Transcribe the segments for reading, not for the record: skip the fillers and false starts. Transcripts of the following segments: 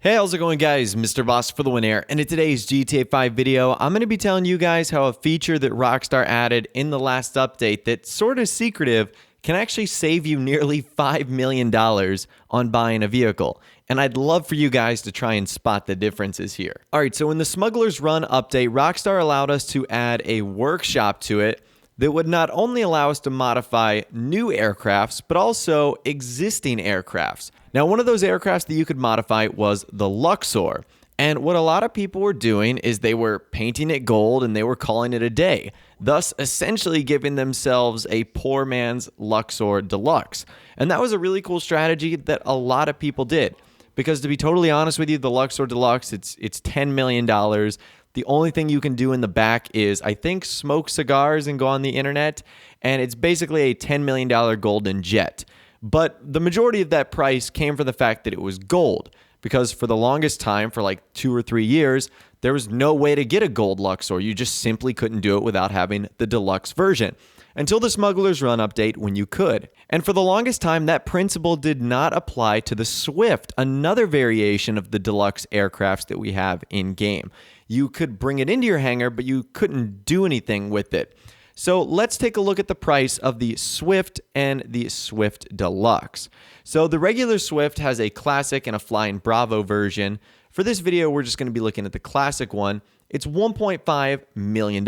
Hey, how's it going, guys? Mr. Boss for the win here, and in today's GTA 5 video, I'm going to be telling you guys how a feature that Rockstar added in the last update that's sort of secretive can actually save you nearly $5 million on buying a vehicle. And I'd love for you guys to try and spot the differences here. All right, so in the Smuggler's Run update, Rockstar allowed us to add a workshop to it that would not only allow us to modify new aircrafts, but also existing aircrafts. Now, one of those aircrafts that you could modify was the Luxor. And what a lot of people were doing is they were painting it gold and they were calling it a day, thus essentially giving themselves a poor man's Luxor Deluxe. And that was a really cool strategy that a lot of people did. Because to be totally honest with you, the Luxor Deluxe, it's $10 million. The only thing you can do in the back is, I think, smoke cigars and go on the internet. And it's basically a $10 million golden jet. But the majority of that price came from the fact that it was gold. Because for the longest time, for like 2 or 3 years, there was no way to get a gold Luxor. You just simply couldn't do it without having the deluxe version. Until the Smuggler's Run update when you could. And for the longest time, that principle did not apply to the Swift, another variation of the deluxe aircrafts that we have in-game. You could bring it into your hangar, but you couldn't do anything with it. So let's take a look at the price of the Swift and the Swift Deluxe. So the regular Swift has a Classic and a Flying Bravo version. For this video, we're just going to be looking at the Classic one. It's $1.5 million.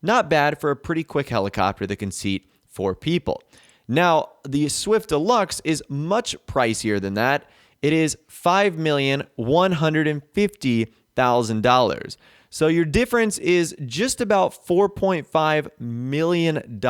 Not bad for a pretty quick helicopter that can seat 4 people. Now, the Swift Deluxe is much pricier than that. It is $5,150,000. So your difference is just about $4.5 million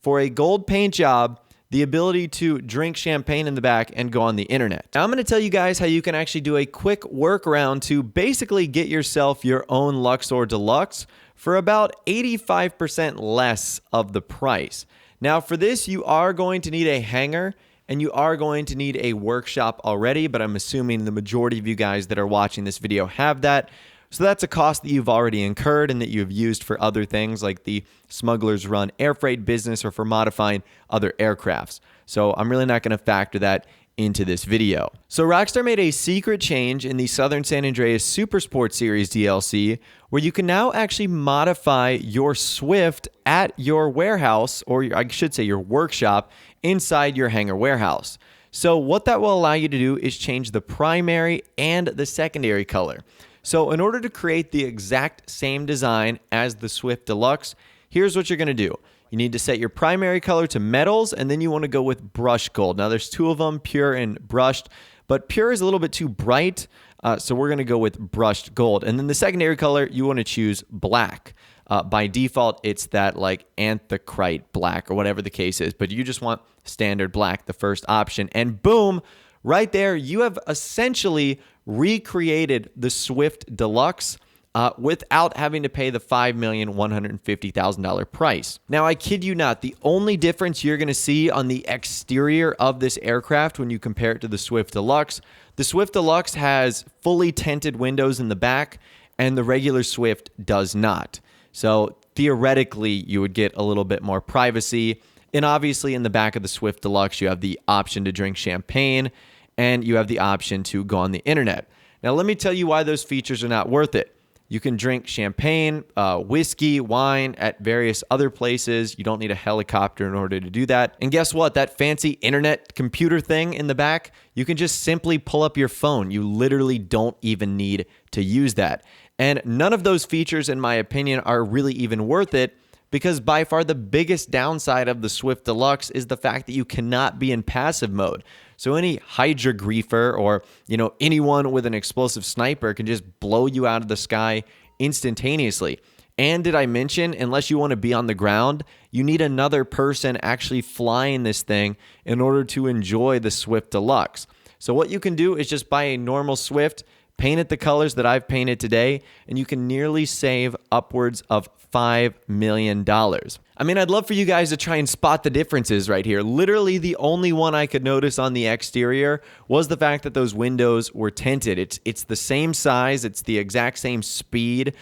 for a gold paint job, the ability to drink champagne in the back and go on the internet. Now I'm going to tell you guys how you can actually do a quick workaround to basically get yourself your own Luxor Deluxe for about 85% less of the price. Now for this, you are going to need a hangar and you are going to need a workshop already, but I'm assuming the majority of you guys that are watching this video have that. So that's a cost that you've already incurred and that you've used for other things like the Smuggler's Run air freight business or for modifying other aircrafts. So I'm really not going to factor that into this video. So Rockstar made a secret change in the Southern San Andreas Super Sport Series DLC where you can now actually modify your Swift at your warehouse, or I should say your workshop, inside your hangar warehouse. So what that will allow you to do is change the primary and the secondary color. So in order to create the exact same design as the Swift Deluxe, here's what you're going to do. You need to set your primary color to metals, and then you want to go with brushed gold. Now, there's 2 of them, pure and brushed, but pure is a little bit too bright, so we're going to go with brushed gold. And then the secondary color, you want to choose black. By default, it's that like anthracite black or whatever the case is, but you just want standard black, the first option. And boom, right there, you have essentially recreated the Swift Deluxe without having to pay the $5,150,000 price. Now, I kid you not, the only difference you're going to see on the exterior of this aircraft when you compare it to the Swift Deluxe, the Swift Deluxe has fully tinted windows in the back, and the regular Swift does not. So theoretically, you would get a little bit more privacy. And obviously, in the back of the Swift Deluxe, you have the option to drink champagne, and you have the option to go on the internet. Now, let me tell you why those features are not worth it. You can drink champagne, whiskey, wine at various other places. You don't need a helicopter in order to do that. And guess what? That fancy internet computer thing in the back, you can just simply pull up your phone. You literally don't even need to use that. And none of those features, in my opinion, are really even worth it, because by far the biggest downside of the Swift Deluxe is the fact that you cannot be in passive mode. So any Hydra griefer or, anyone with an explosive sniper can just blow you out of the sky instantaneously. And did I mention, unless you want to be on the ground, you need another person actually flying this thing in order to enjoy the Swift Deluxe. So what you can do is just buy a normal Swift, paint it the colors that I've painted today, and you can nearly save upwards of $5 million. I mean, I'd love for you guys to try and spot the differences right here. Literally, the only one I could notice on the exterior was the fact that those windows were tinted. It's the same size. It's the exact same speed.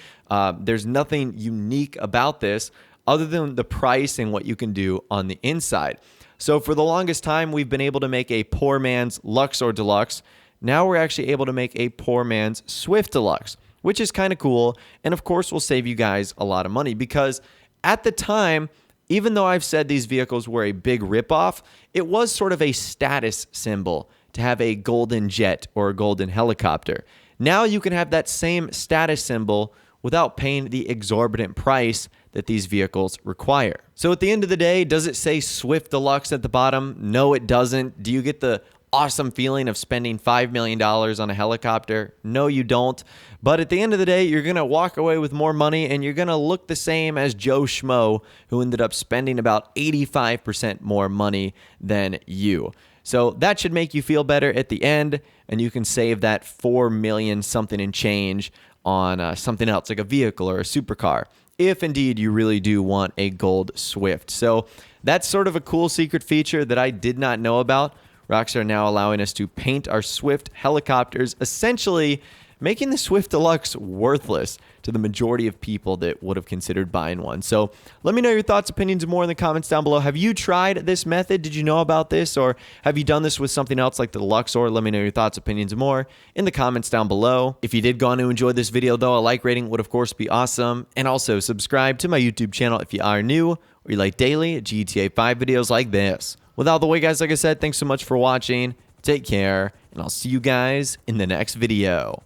There's nothing unique about this other than the price and what you can do on the inside. So for the longest time, we've been able to make a poor man's Luxor Deluxe. now we're actually able to make a poor man's Swift Deluxe, which is kind of cool. And of course, will save you guys a lot of money because at the time, even though I've said these vehicles were a big ripoff, it was sort of a status symbol to have a golden jet or a golden helicopter. Now you can have that same status symbol without paying the exorbitant price that these vehicles require. So at the end of the day, does it say Swift Deluxe at the bottom? No, it doesn't. Do you get the awesome feeling of spending $5 million on a helicopter? No, you don't. But at the end of the day, you're going to walk away with more money and you're going to look the same as Joe Schmo, who ended up spending about 85% more money than you. So that should make you feel better at the end, and you can save that $4 million something and change on something else like a vehicle or a supercar, if indeed you really do want a gold Swift. So that's sort of a cool secret feature that I did not know about. Rockstar now allowing us to paint our Swift helicopters, essentially making the Swift Deluxe worthless to the majority of people that would have considered buying one. So let me know your thoughts, opinions, and more in the comments down below. Have you tried this method? Did you know about this? Or have you done this with something else like the Deluxe? Or let me know your thoughts, opinions, and more in the comments down below. If you did go on to enjoy this video, though, a like rating would, of course, be awesome. And also subscribe to my YouTube channel if you are new or you like daily GTA 5 videos like this. With all the way, guys, like I said, thanks so much for watching. Take care, and I'll see you guys in the next video.